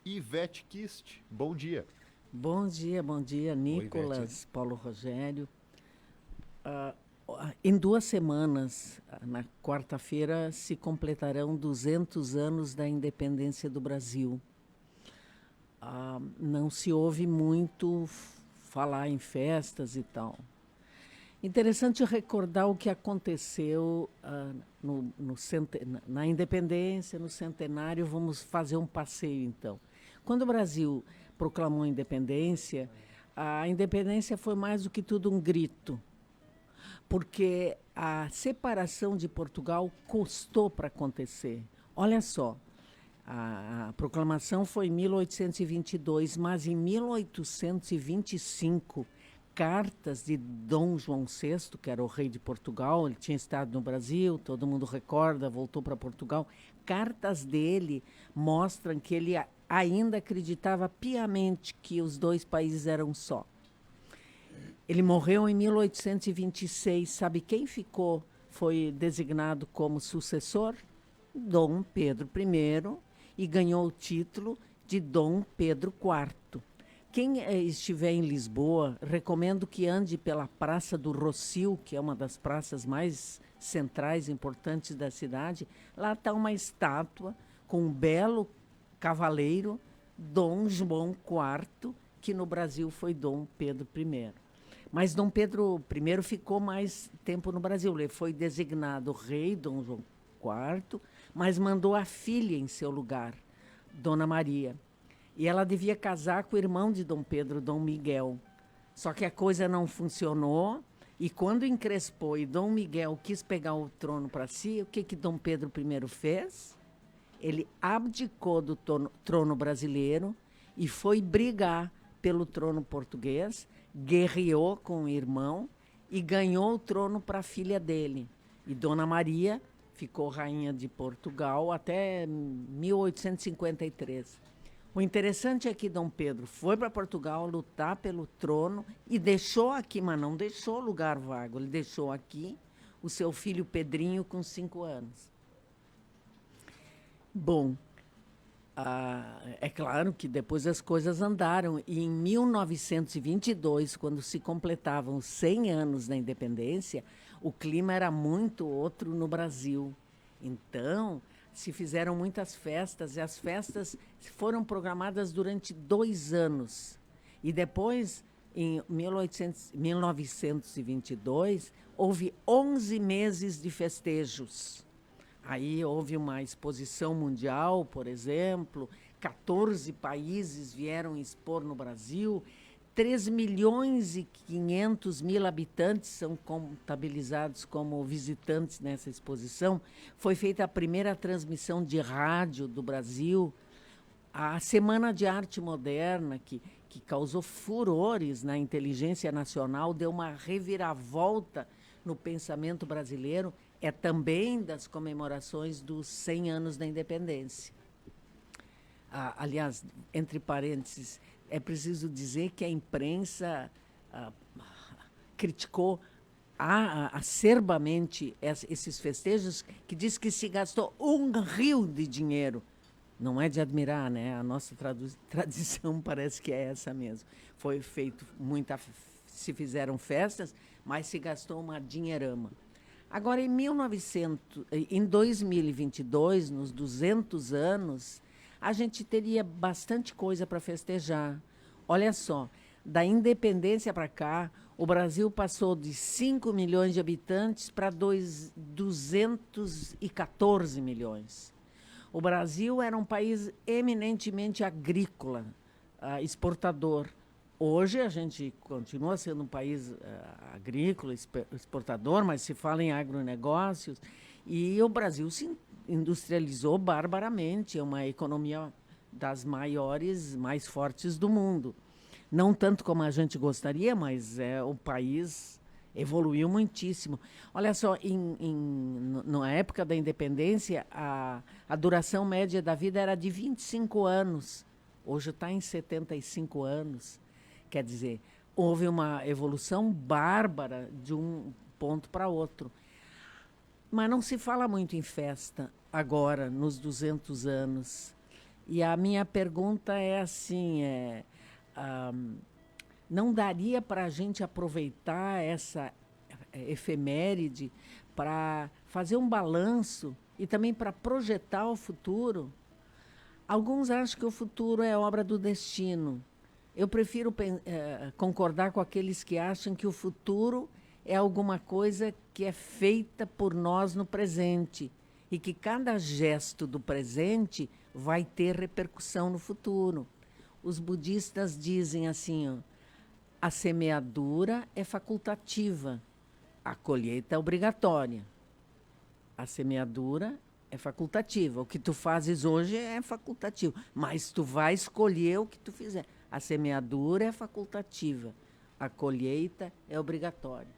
Ivete Kist. Bom dia. Bom dia, Oi, Ivete. Nicolas, Paulo Rogério. Em 2 semanas, na quarta-feira, se completarão 200 anos da independência do Brasil. Não se ouve muito falar em festas e tal. Interessante recordar o que aconteceu na independência, no centenário. Vamos fazer um passeio, então. Quando o Brasil proclamou a independência foi mais do que tudo um grito, porque a separação de Portugal custou para acontecer. Olha só, a proclamação foi em 1822, mas em 1825, cartas de Dom João VI, que era o rei de Portugal, ele tinha estado no Brasil, todo mundo recorda, voltou para Portugal. Cartas dele mostram que ele ainda acreditava piamente que os dois países eram só. Ele morreu em 1826. Sabe quem foi designado como sucessor? Dom Pedro I, e ganhou o título de Dom Pedro IV. Quem estiver em Lisboa, recomendo que ande pela Praça do Rossio, que é uma das praças mais centrais, importantes da cidade. Lá está uma estátua com um belo cavaleiro, Dom João IV, que no Brasil foi Dom Pedro I. Mas Dom Pedro I ficou mais tempo no Brasil. Ele foi designado rei, Dom João IV, mas mandou a filha em seu lugar, Dona Maria. E ela devia casar com o irmão de Dom Pedro, Dom Miguel. Só que a coisa não funcionou, e quando encrespou e Dom Miguel quis pegar o trono para si, o que Dom Pedro I fez? Ele abdicou do trono brasileiro e foi brigar pelo trono português, guerreou com o irmão e ganhou o trono para a filha dele. E Dona Maria ficou rainha de Portugal até 1853. O interessante é que Dom Pedro foi para Portugal lutar pelo trono e deixou aqui, mas não deixou lugar vago, ele deixou aqui o seu filho Pedrinho com 5 anos. Bom, é claro que depois as coisas andaram, e em 1922, quando se completavam 100 anos da independência, o clima era muito outro no Brasil. Então, se fizeram muitas festas, e as festas foram programadas durante 2 anos. E depois, em 1922, houve 11 meses de festejos. Aí houve uma exposição mundial, por exemplo, 14 países vieram expor no Brasil, 3.500.000 habitantes são contabilizados como visitantes nessa exposição. Foi feita a primeira transmissão de rádio do Brasil. A Semana de Arte Moderna, que causou furores na inteligência nacional, deu uma reviravolta no pensamento brasileiro, é também das comemorações dos 100 anos da independência. Aliás, entre parênteses, é preciso dizer que a imprensa criticou acerbamente esses festejos, que diz que se gastou um rio de dinheiro. Não é de admirar, né? A nossa tradição parece que é essa mesmo. Foi feito se fizeram festas, mas se gastou uma dinheirama. Agora, em 2022, nos 200 anos, a gente teria bastante coisa para festejar. Olha só, da independência para cá, o Brasil passou de 5 milhões de habitantes para 214 milhões. O Brasil era um país eminentemente agrícola, exportador. Hoje a gente continua sendo um país agrícola, exportador, mas se fala em agronegócios, e o Brasil se industrializou barbaramente, é uma economia das maiores, mais fortes do mundo. Não tanto como a gente gostaria, mas o país evoluiu muitíssimo. Olha só, na época da independência, a duração média da vida era de 25 anos. Hoje está em 75 anos. Quer dizer, houve uma evolução bárbara de um ponto para outro. Mas não se fala muito em festa agora, nos 200 anos. E a minha pergunta é assim, não daria para a gente aproveitar essa efeméride para fazer um balanço e também para projetar o futuro? Alguns acham que o futuro é obra do destino. Eu prefiro concordar com aqueles que acham que o futuro é alguma coisa que é feita por nós no presente e que cada gesto do presente vai ter repercussão no futuro. Os budistas dizem assim, ó, a semeadura é facultativa, a colheita é obrigatória. A semeadura é facultativa. O que tu fazes hoje é facultativo, mas tu vai escolher o que tu fizer. A semeadura é facultativa, a colheita é obrigatória.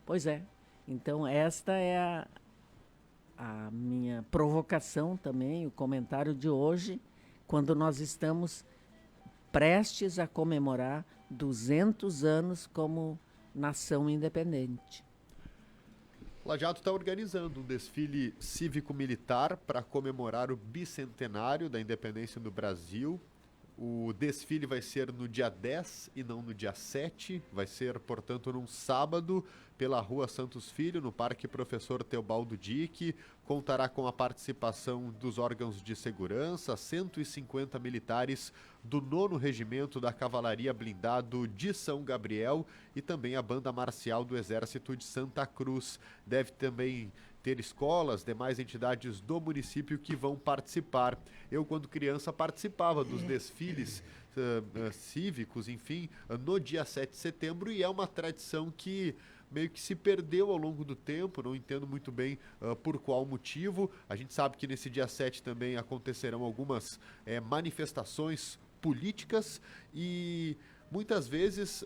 Pois é. Então, esta é a minha provocação também, o comentário de hoje, quando nós estamos prestes a comemorar 200 anos como nação independente. Lava Jato está organizando um desfile cívico-militar para comemorar o bicentenário da independência do Brasil. O desfile vai ser no dia 10 e não no dia 7. Vai ser, portanto, num sábado, pela Rua Santos Filho, no Parque Professor Teobaldo Dick. Contará com a participação dos órgãos de segurança, 150 militares do 9º Regimento da Cavalaria Blindado de São Gabriel e também a Banda Marcial do Exército de Santa Cruz. Deve também ter escolas, demais entidades do município que vão participar. Eu, quando criança, participava dos desfiles cívicos, enfim, no dia 7 de setembro, e é uma tradição que meio que se perdeu ao longo do tempo, não entendo muito bem por qual motivo. A gente sabe que nesse dia 7 também acontecerão algumas manifestações políticas e muitas vezes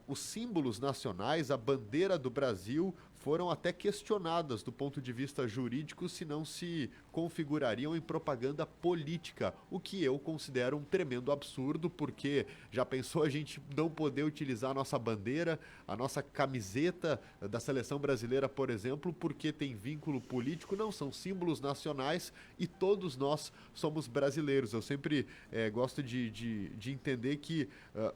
os símbolos nacionais, a bandeira do Brasil, foram até questionadas do ponto de vista jurídico se não se configurariam em propaganda política, o que eu considero um tremendo absurdo, porque já pensou a gente não poder utilizar a nossa bandeira, a nossa camiseta da seleção brasileira, por exemplo, porque tem vínculo político? Não, são símbolos nacionais e todos nós somos brasileiros. Eu sempre gosto de entender que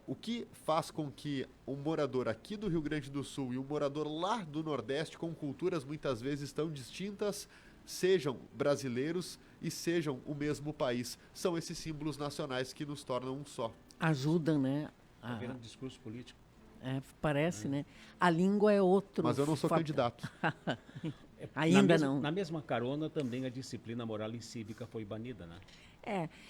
o que faz com que um morador aqui do Rio Grande do Sul e um morador lá do Nordeste, com culturas muitas vezes tão distintas, sejam brasileiros e sejam o mesmo país. São esses símbolos nacionais que nos tornam um só. Ajudam, né? Tá vendo discurso político. Parece, né? A língua é outro. Mas eu não sou candidato. Ainda não. Na mesma carona, também a disciplina moral e cívica foi banida, né?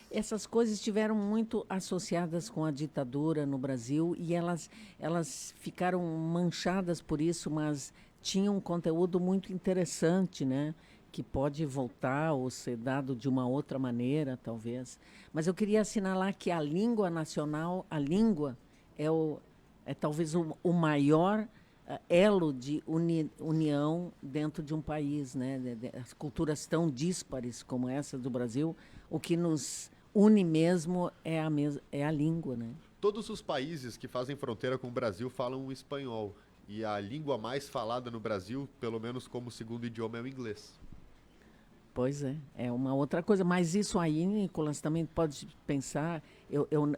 Essas coisas estiveram muito associadas com a ditadura no Brasil e elas ficaram manchadas por isso, mas tinham um conteúdo muito interessante, né? Que pode voltar ou ser dado de uma outra maneira, talvez. Mas eu queria assinalar que a língua nacional, a língua é talvez o maior elo de união dentro de um país, né? As culturas tão díspares como essa do Brasil, o que nos une mesmo é a língua, né? Todos os países que fazem fronteira com o Brasil falam o espanhol. E a língua mais falada no Brasil, pelo menos como segundo idioma, é o inglês. Pois é uma outra coisa. Mas isso aí, Nicolas, também pode pensar,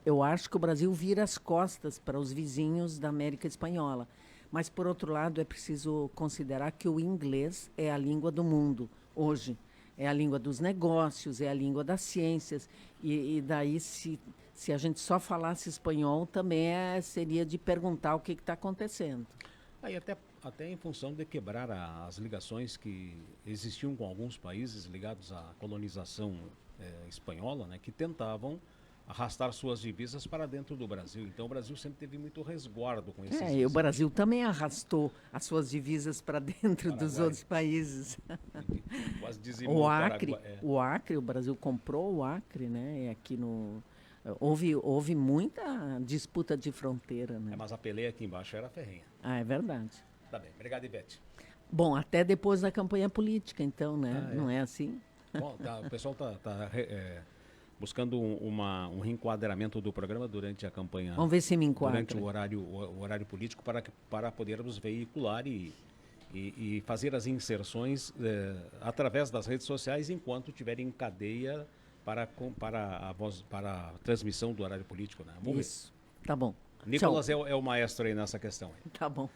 eu acho que o Brasil vira as costas para os vizinhos da América Espanhola. Mas, por outro lado, é preciso considerar que o inglês é a língua do mundo hoje. É a língua dos negócios, é a língua das ciências. E daí, se a gente só falasse espanhol, também seria de perguntar o que está acontecendo. Aí até em função de quebrar as ligações que existiam com alguns países ligados à colonização espanhola, né, que tentavam arrastar suas divisas para dentro do Brasil. Então o Brasil sempre teve muito resguardo com esses E o Brasil também arrastou as suas divisas para dentro dos outros países. Quase dizimou o Paraguai. O Acre, o Brasil comprou o Acre, né? Aqui houve muita disputa de fronteira, né? Mas a peleia aqui embaixo era ferrenha. É verdade. Tá bem, obrigado, Ivete. Bom, até depois da campanha política, então, né? Não é assim? Bom, o pessoal está buscando um reenquadramento do programa durante a campanha. Vamos ver se me enquadra. Durante o horário político para podermos veicular e fazer as inserções através das redes sociais enquanto tiverem em cadeia para a transmissão do horário político, né? Vamos ver. Isso. Tá bom. Nicolas é o maestro aí nessa questão. Tá bom.